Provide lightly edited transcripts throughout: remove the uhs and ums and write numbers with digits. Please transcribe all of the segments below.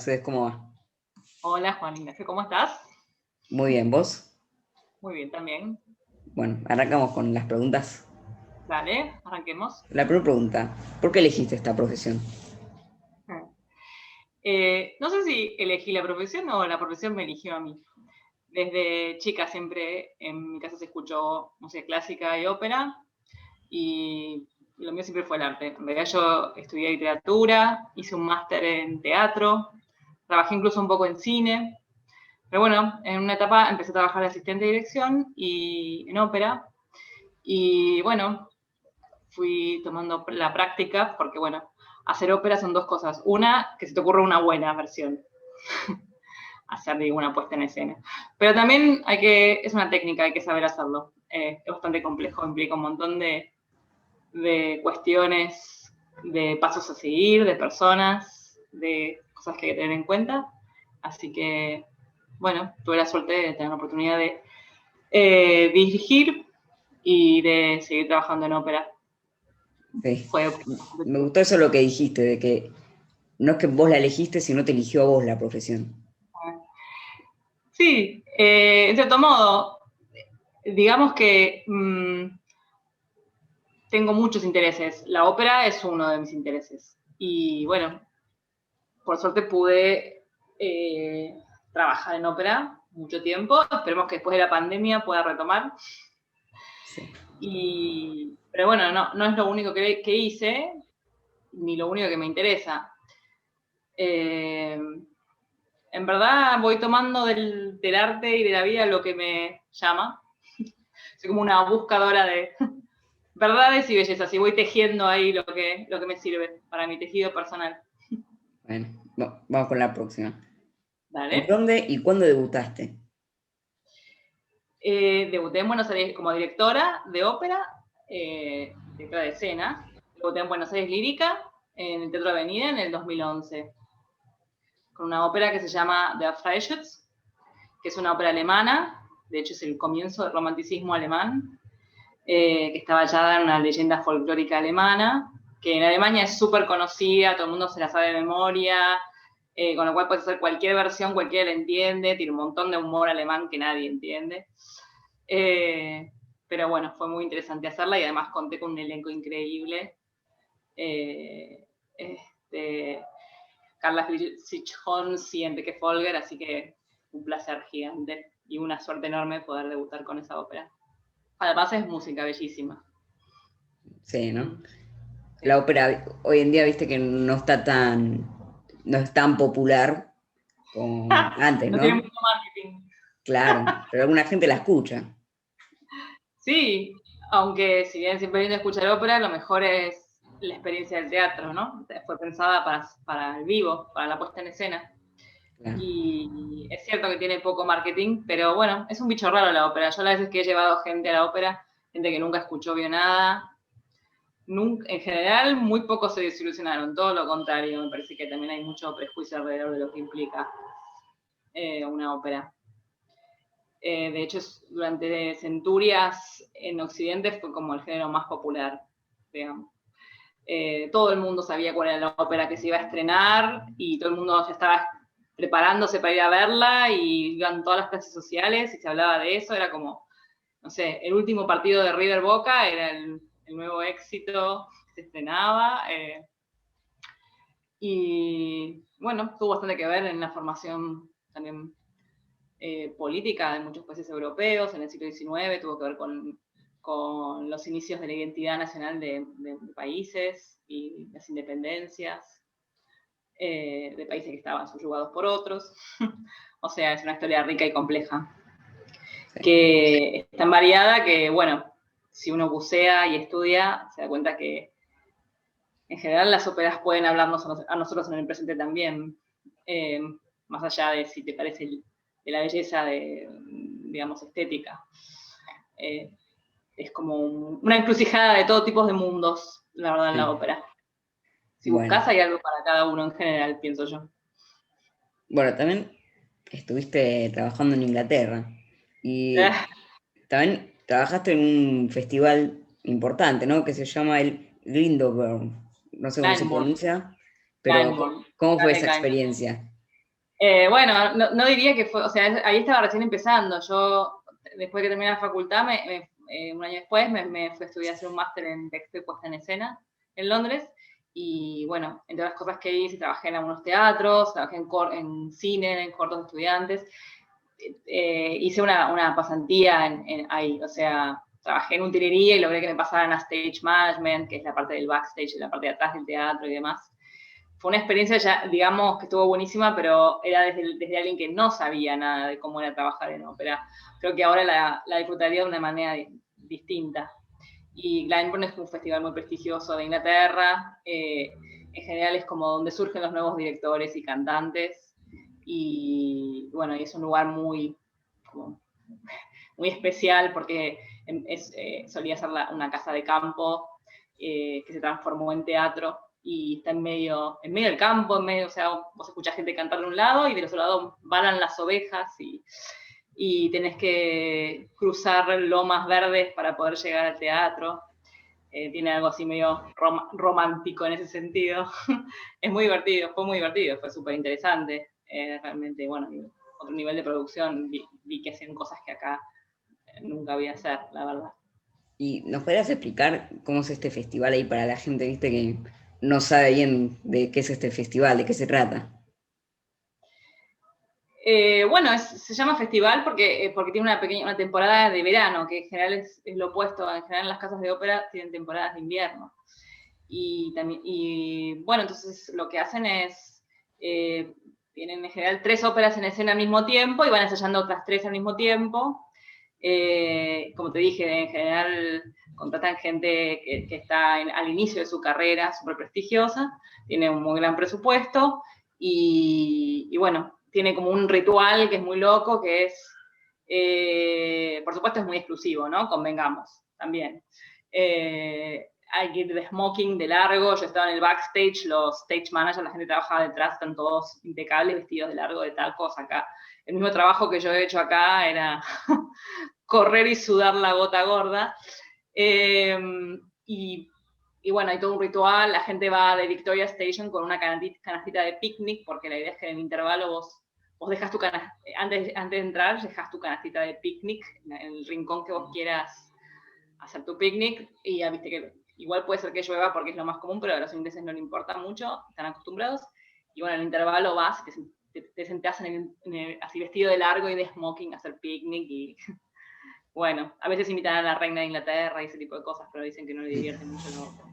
Mercedes, ¿cómo va? Hola Juan Ignacio, ¿cómo estás? Muy bien, ¿vos? Muy bien también. Bueno, arrancamos con las preguntas. Dale, arranquemos. La primera pregunta, ¿por qué elegiste esta profesión? No sé si elegí la profesión o la profesión me eligió a mí. Desde chica siempre en mi casa se escuchó música clásica y ópera y lo mío siempre fue el arte. En realidad yo estudié literatura, hice un máster en teatro, trabajé incluso un poco en cine, pero bueno, en una etapa empecé a trabajar de asistente de dirección y en ópera y bueno, fui tomando la práctica, porque bueno, hacer ópera son dos cosas. Una, que se te ocurra una buena versión, hacer digo, una puesta en escena. Pero también es una técnica, hay que saber hacerlo. Es bastante complejo, implica un montón de cuestiones, de pasos a seguir, de personas, de cosas que hay que tener en cuenta. Así que, bueno, tuve la suerte de tener la oportunidad de dirigir y de seguir trabajando en ópera. Sí. Fue Me gustó eso lo que dijiste, de que no es que vos la elegiste, sino te eligió a vos la profesión. Sí, en cierto modo, digamos que tengo muchos intereses. La ópera es uno de mis intereses. Y bueno, por suerte pude trabajar en ópera mucho tiempo. Esperemos que después de la pandemia pueda retomar. Sí. Pero bueno, no es lo único que hice, ni lo único que me interesa. Eh, en verdad voy tomando del arte y de la vida lo que me llama. Soy como una buscadora de verdades y bellezas y voy tejiendo ahí lo que me sirve para mi tejido personal. Bueno, vamos con la próxima. ¿En Dale. dónde y cuándo debutaste? Debuté en Buenos Aires como directora de ópera, directora de escena. Debuté en Buenos Aires Lírica, en el Teatro Avenida, en el 2011, con una ópera que se llama Der Freischütz, que es una ópera alemana, de hecho es el comienzo del romanticismo alemán, que está basada en una leyenda folclórica alemana, que en Alemania es súper conocida, todo el mundo se la sabe de memoria, con lo cual puedes hacer cualquier versión, cualquiera la entiende, tiene un montón de humor alemán que nadie entiende. Pero bueno, fue muy interesante hacerla y además conté con un elenco increíble. Este, Carla Friedrich-Holmes y Enrique Folger, así que un placer gigante y una suerte enorme poder debutar con esa ópera. Además es música bellísima. Sí, ¿no? La Sí. ópera hoy en día, viste que no es tan popular como antes, No tiene ¿no? mucho marketing. Claro, pero alguna gente la escucha. Sí, aunque si bien siempre lindo escuchar ópera, lo mejor es la experiencia del teatro, ¿no? Fue pensada para el vivo, para la puesta en escena. Claro. Y es cierto que tiene poco marketing, pero bueno, es un bicho raro la ópera. Yo las veces que he llevado gente a la ópera, gente que nunca escuchó, vio nada, en general muy pocos se desilusionaron, todo lo contrario, me parece que también hay mucho prejuicio alrededor de lo que implica una ópera. De hecho, durante centurias en Occidente fue como el género más popular, digamos. Todo el mundo sabía cuál era la ópera que se iba a estrenar y todo el mundo ya estaba preparándose para ir a verla y iban todas las clases sociales y se hablaba de eso, era como, no sé, el último partido de River Boca era el nuevo éxito que se estrenaba. Y bueno, tuvo bastante que ver en la formación también política de muchos países europeos en el siglo XIX, tuvo que ver con los inicios de la identidad nacional de países y las independencias de países que estaban subyugados por otros. O sea, es una historia rica y compleja, Sí. que es tan variada que, bueno, si uno bucea y estudia, se da cuenta que en general las óperas pueden hablarnos a nosotros en el presente también, eh, más allá de si te parece de la belleza digamos, estética. Eh, es como una encrucijada de todo tipo de mundos, la verdad, en la Sí. ópera. Si Bueno, buscas, hay algo para cada uno en general, pienso yo. bueno, también estuviste trabajando en Inglaterra Eh, y también trabajaste en un festival importante, ¿no? Que se llama el Glyndebourne. No sé cómo se Glyndebourne, pronuncia, pero Glyndebourne, ¿cómo fue Gale esa Glyndebourne. experiencia? Bueno, no diría que fue, o sea, ahí estaba recién empezando. Yo, después que terminé la facultad, un año después, me fui a estudiar, hacer un máster en texto y puesta en escena en Londres. Y bueno, entre las cosas que hice, trabajé en algunos teatros, trabajé en cine, en cortos de estudiantes. Hice una pasantía ahí, o sea, trabajé en utilería y logré que me pasaran a stage management, que es la parte del backstage, la parte de atrás del teatro y demás. Fue una experiencia ya, digamos, que estuvo buenísima, pero era desde alguien que no sabía nada de cómo era trabajar en ópera. Creo que ahora la disfrutaría de una manera distinta. Y Glyndebourne es un festival muy prestigioso de Inglaterra. En general es como donde surgen los nuevos directores y cantantes. Y bueno, y es un lugar muy especial porque solía ser una casa de campo que se transformó en teatro y está en medio del campo, o sea, vos escuchás gente cantar de un lado y del otro lado balan las ovejas y tenés que cruzar lomas verdes para poder llegar al teatro. Tiene algo así medio romántico en ese sentido. Es muy divertido, fue súper interesante. Realmente, bueno, otro nivel de producción, vi que hacían cosas que acá nunca voy a hacer, la verdad. ¿Y nos podrías explicar cómo es este festival ahí para la gente, viste, que no sabe bien de qué es este festival, de qué se trata? Bueno, se llama festival porque tiene una temporada de verano, que en general es lo opuesto. En general las casas de ópera tienen temporadas de invierno. Y bueno, entonces lo que hacen es, tienen en general 3 óperas en escena al mismo tiempo y van ensayando otras 3 al mismo tiempo. Como te dije, en general contratan gente que está al inicio de su carrera, súper prestigiosa, tiene un muy gran presupuesto y bueno, tiene como un ritual que es muy loco, que es, por supuesto es muy exclusivo, ¿no? Convengamos, también. Hay que ir de smoking de largo, yo estaba en el backstage, los stage managers, la gente que trabajaba detrás, están todos impecables, vestidos de largo, de tacos, acá. El mismo trabajo que yo he hecho acá era correr y sudar la gota gorda. Y bueno, hay todo un ritual, la gente va de Victoria Station con una canastita de picnic, porque la idea es que en el intervalo vos dejas tu canastita, antes de entrar, dejas tu canastita de picnic en el rincón que vos quieras hacer tu picnic, y ya viste que igual puede ser que llueva porque es lo más común, pero a los ingleses no les importa mucho, están acostumbrados, y bueno, en el intervalo vas, te sentás así vestido de largo y de smoking a hacer picnic, y bueno, a veces invitan a la reina de Inglaterra y ese tipo de cosas, pero dicen que no le divierte mucho lo otro.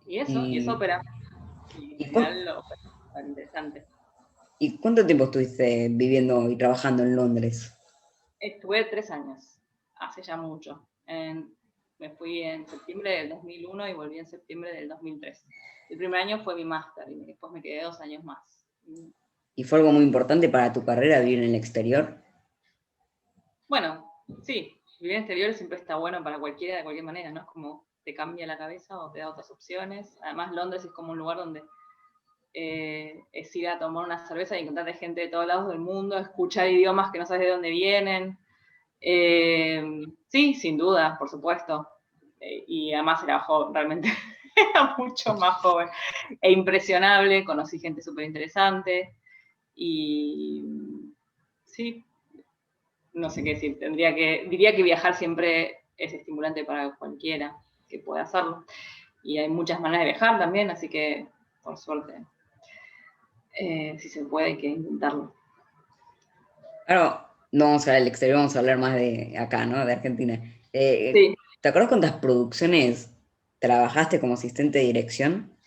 Y es ópera. Y en ¿Y, general lo ópera es tan interesante. ¿Y cuánto tiempo estuviste viviendo y trabajando en Londres? Estuve 3 años, hace ya mucho. Me fui en septiembre del 2001 y volví en septiembre del 2003. El primer año fue mi máster y después me quedé 2 años más. ¿Y fue algo muy importante para tu carrera vivir en el exterior? Bueno, sí, vivir en exterior siempre está bueno para cualquiera de cualquier manera, ¿no? Es como te cambia la cabeza o te da otras opciones. Además, Londres es como un lugar donde es ir a tomar una cerveza y encontrarte gente de todos lados del mundo, escuchar idiomas que no sabes de dónde vienen. Sí, sin duda, por supuesto. Y además era joven, realmente era mucho más joven e impresionable, conocí gente súper interesante y sí, no sé qué decir, diría que viajar siempre es estimulante para cualquiera que pueda hacerlo. Y hay muchas maneras de viajar también, así que por suerte, si se puede, hay que intentarlo. Ahora no vamos a hablar del exterior, vamos a hablar más de acá, ¿no? De Argentina. Sí, ¿Te acuerdas cuántas producciones trabajaste como asistente de dirección?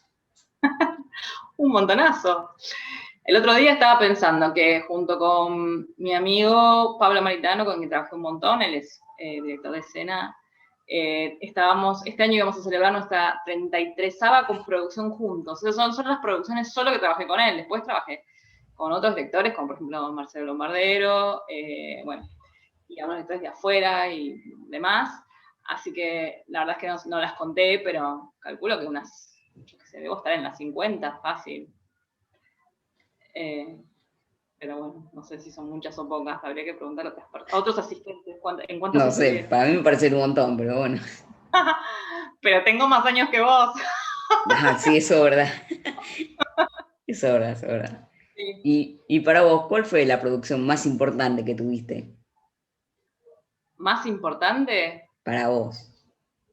un montonazo. El otro día estaba pensando que junto con mi amigo Pablo Maritano, con quien trabajé un montón, él es director de escena, este año íbamos a celebrar nuestra 33ª producción juntos. Son las producciones solo que trabajé con él. Después trabajé con otros directores, como por ejemplo Marcelo Lombardero, bueno, y algunos directores de afuera y demás. Así que la verdad es que no las conté, pero calculo que yo qué sé, debo estar en las 50, fácil. Pero bueno, no sé si son muchas o pocas, habría que preguntar a otros asistentes en cuántas No sé, estuvieron. para mí me parece un montón, pero bueno. Pero tengo más años que vos. Ah, sí, eso es verdad. Sobra, sobra. Sí. Y para vos, ¿cuál fue la producción más importante que tuviste? Más importante Para vos.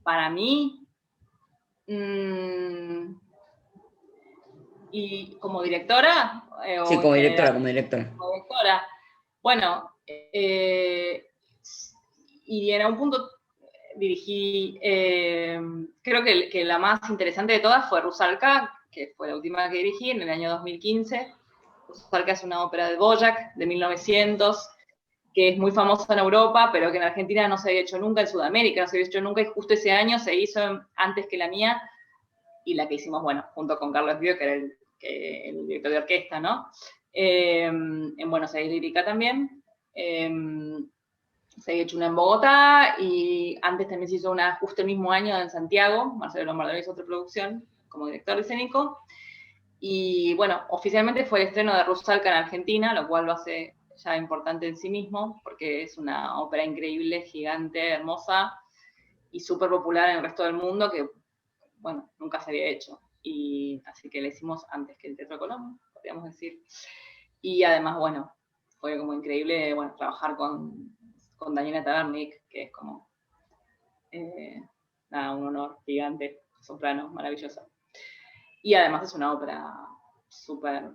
para mí, mm, y como directora Sí, o en como general, directora, como directora. como directora, bueno, y en algún punto dirigí, creo que la más interesante de todas fue Rusalka, que fue la última que dirigí en el año 2015. Rusalka es una ópera de Dvořák de 1900, que es muy famosa en Europa, pero que en Argentina no se había hecho nunca, en Sudamérica no se había hecho nunca, y justo ese año se hizo antes que la mía, y la que hicimos, bueno, junto con Carlos Bio, que era el director de orquesta, ¿no? En Buenos Aires lírica también. Se había hecho una en Bogotá y antes también se hizo una justo el mismo año en Santiago. Marcelo Lombardo hizo otra producción como director escénico. Y bueno, oficialmente fue el estreno de Rusalka en Argentina, lo cual lo hace ya importante en sí mismo, porque es una ópera increíble, gigante, hermosa y súper popular en el resto del mundo, que bueno, nunca se había hecho. Y así que la hicimos antes que el Teatro Colón, podríamos decir. Y además, bueno, fue como increíble, bueno, trabajar con Daniela Tabernik, que es como, nada, un honor gigante, soprano, maravillosa. Y además es una ópera súper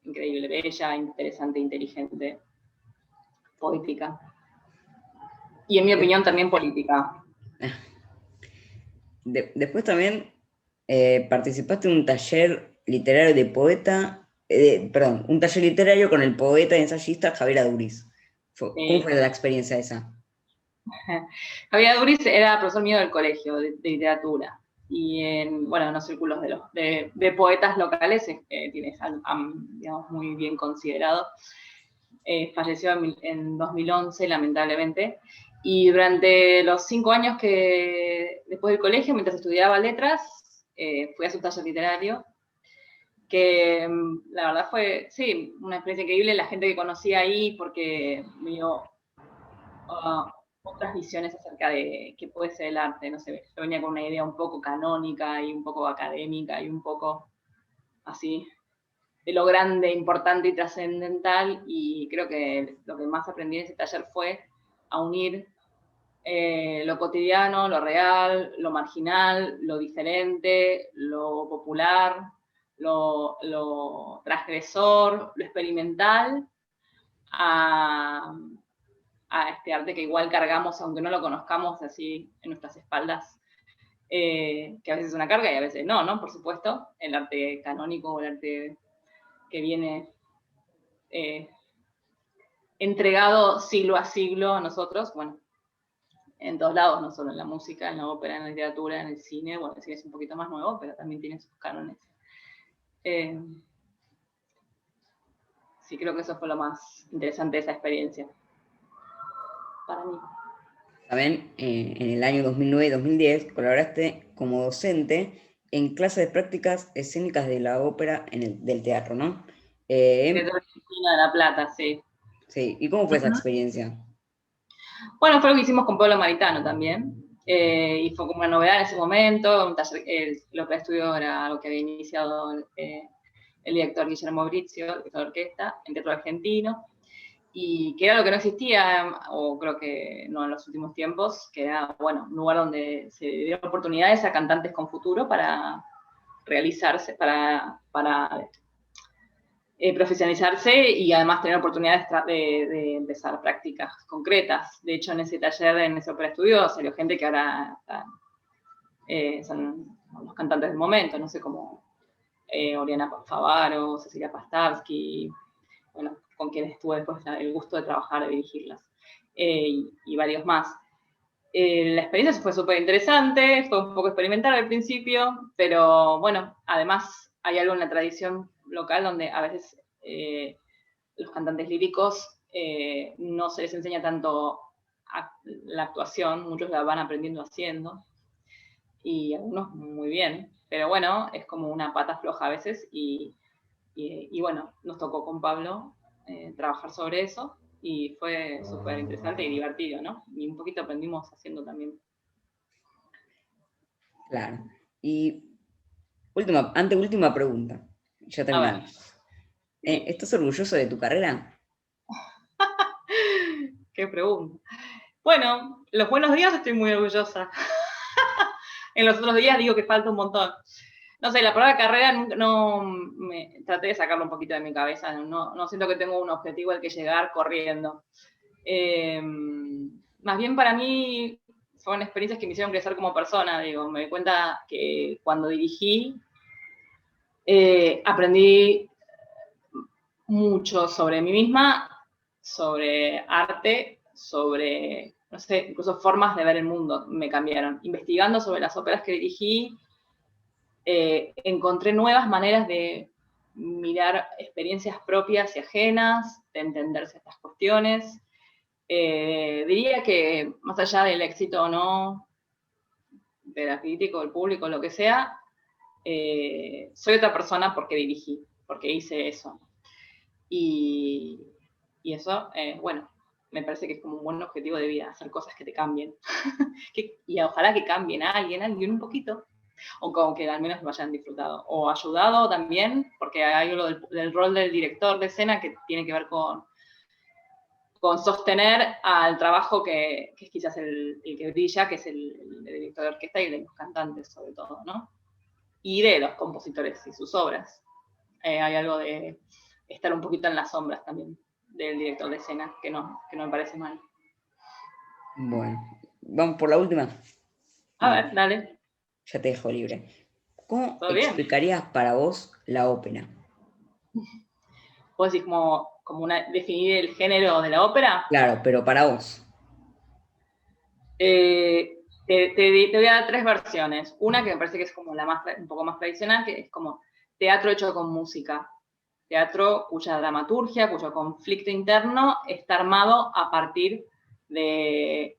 increíble, bella, interesante, inteligente, poética. Y en mi opinión también política. Después también participaste en un taller literario de poeta, perdón, un taller literario con el poeta y ensayista Javier Aduriz. ¿Cómo fue la experiencia esa? Javier Duris era profesor mío del colegio de literatura y en, bueno, en los círculos de poetas locales tiene, digamos, muy bien considerado. Falleció en 2011, lamentablemente, y durante los 5 años que después del colegio, mientras estudiaba letras, fui a su taller literario, que la verdad fue, sí, una experiencia increíble, la gente que conocí ahí, porque me dio otras visiones acerca de qué puede ser el arte, no sé, yo venía con una idea un poco canónica y un poco académica y un poco así, de lo grande, importante y trascendental, y creo que lo que más aprendí en ese taller fue a unir lo cotidiano, lo real, lo marginal, lo diferente, lo popular, lo transgresor, lo experimental, a, a este arte que igual cargamos, aunque no lo conozcamos, así en nuestras espaldas, que a veces es una carga y a veces no, ¿no? Por supuesto, el arte canónico, el arte que viene eh, entregado siglo a siglo a nosotros, bueno, en todos lados, no solo en la música, en la ópera, en la literatura, en el cine, bueno, el cine es un poquito más nuevo, pero también tiene sus cánones. Sí, creo que eso fue lo más interesante de esa experiencia para mí. También en el año 2009 y 2010 colaboraste como docente en clases de prácticas escénicas de la ópera del teatro, ¿no? Desde Argentina de La Plata, sí. Sí, ¿y cómo fue esa experiencia? Bueno, fue lo que hicimos con Pueblo Maritano también. Y fue como una novedad en ese momento. Un taller, lo que estudió era algo que había iniciado el director Guillermo Brizio, el director de orquesta, en teatro argentino. Y que era lo que no existía, o creo que no en los últimos tiempos, que era, bueno, un lugar donde se dieron oportunidades a cantantes con futuro para realizarse, para profesionalizarse y además tener oportunidades de empezar prácticas concretas. De hecho, en ese taller, en ese Opera Estudio, salió gente que ahora está, son los cantantes del momento, no sé, como Oriana Favaro, Cecilia Pastavsky, bueno, con quienes tuve después el gusto de trabajar, de dirigirlas, y varios más. La experiencia fue súper interesante, fue un poco experimental al principio, pero bueno, además hay algo en la tradición local donde a veces los cantantes líricos no se les enseña tanto la actuación, muchos la van aprendiendo haciendo, y algunos muy bien, pero bueno, es como una pata floja a veces, y bueno, nos tocó con Pablo trabajar sobre eso, y fue súper interesante y divertido, ¿no? Y un poquito aprendimos haciendo también. Claro. Y anteúltima pregunta. Ya A ver. terminamos. ¿Estás orgulloso de tu carrera? Qué pregunta. Bueno, los buenos días estoy muy orgullosa. En los otros días digo que falta un montón. No sé, la palabra carrera no me traté de sacarlo un poquito de mi cabeza. No siento que tengo un objetivo al que llegar corriendo. Más bien para mí fueron experiencias que me hicieron crecer como persona. Digo, me di cuenta que cuando dirigí aprendí mucho sobre mí misma, sobre arte, sobre, no sé, incluso formas de ver el mundo me cambiaron. Investigando sobre las óperas que dirigí, encontré nuevas maneras de mirar experiencias propias y ajenas, de entender ciertas cuestiones. Diría que más allá del éxito o no, de la crítica, del público, lo que sea, soy otra persona porque dirigí, porque hice eso. Y, y eso, bueno, me parece que es como un buen objetivo de vida, hacer cosas que te cambien. Y ojalá que cambien a alguien un poquito, o como que al menos lo hayan disfrutado. O ayudado también, porque hay lo del rol del director de escena que tiene que ver con sostener al trabajo que es quizás el que brilla, que es el director de orquesta y de los cantantes sobre todo, ¿no? Y de los compositores y sus obras. Hay algo de estar un poquito en las sombras también del director de escena, que no me parece mal. Bueno, vamos por la última. A ver, dale. Ya te dejo libre. ¿Cómo ¿Todo bien? explicarías para vos la ópera? ¿Puedo decir como definir el género de la ópera? Claro, pero para vos. Te voy a dar tres versiones. Una que me parece que es como un poco más tradicional, que es como teatro hecho con música. Teatro cuya dramaturgia, cuyo conflicto interno está armado a partir de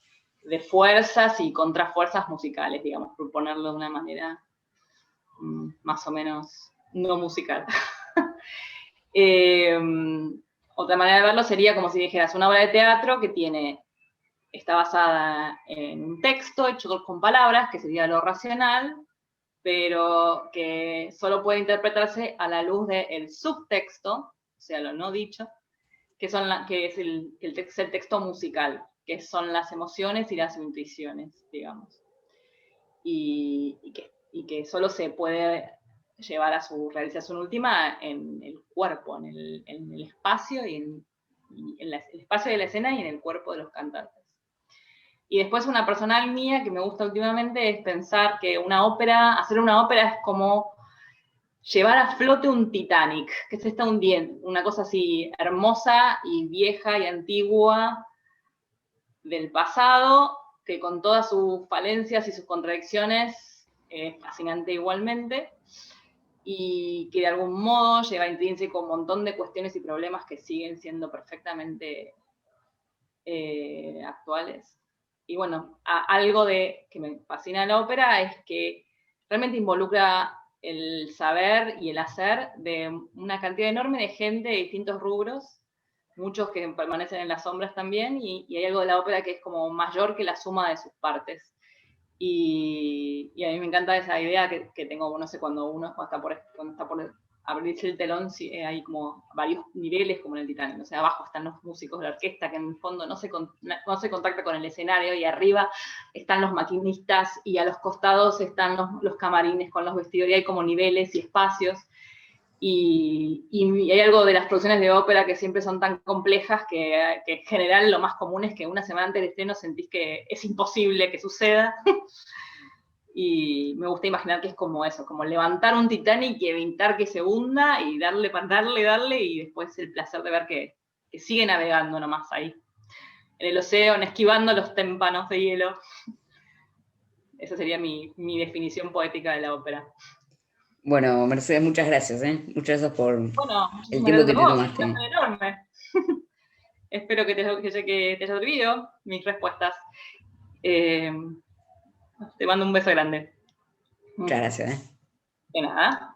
fuerzas y contrafuerzas musicales, digamos, por ponerlo de una manera más o menos no musical. Otra manera de verlo sería como si dijeras una obra de teatro que está basada en un texto hecho con palabras, que sería lo racional, pero que solo puede interpretarse a la luz del subtexto, o sea, lo no dicho, que es el texto musical, que son las emociones y las intuiciones, digamos. Y que solo se puede llevar a su realización última en el cuerpo, en el espacio el espacio de la escena y en el cuerpo de los cantantes. Y después una personal mía que me gusta últimamente es pensar que hacer una ópera es como llevar a flote un Titanic, que se está hundiendo, una cosa así hermosa y vieja y antigua del pasado, que con todas sus falencias y sus contradicciones es fascinante igualmente, y que de algún modo lleva intrínseco un montón de cuestiones y problemas que siguen siendo perfectamente actuales. Y bueno, algo que me fascina de la ópera es que realmente involucra el saber y el hacer de una cantidad enorme de gente de distintos rubros, muchos que permanecen en las sombras también, y hay algo de la ópera que es como mayor que la suma de sus partes. Y a mí me encanta esa idea que tengo, no sé, cuando está por abrirse el telón, sí, hay como varios niveles como en el Titanic. O sea, abajo están los músicos de la orquesta que en el fondo no se contacta con el escenario, y arriba están los maquinistas y a los costados están los camarines con los vestidores, y hay como niveles y espacios. Y hay algo de las producciones de ópera que siempre son tan complejas que en general lo más común es que una semana antes del estreno sentís que es imposible que suceda. Y me gusta imaginar que es como eso, como levantar un Titanic y evitar que se hunda y darle, y después el placer de ver que sigue navegando nomás ahí, en el océano, esquivando los témpanos de hielo. Esa sería mi definición poética de la ópera. Bueno, Mercedes, muchas gracias, ¿eh? Muchas gracias por Bueno, el muchísimas tiempo gracias que a te vos, un tomaste. placer enorme. Espero que te haya servido mis respuestas. Te mando un beso grande. Muchas gracias, ¿eh? De nada.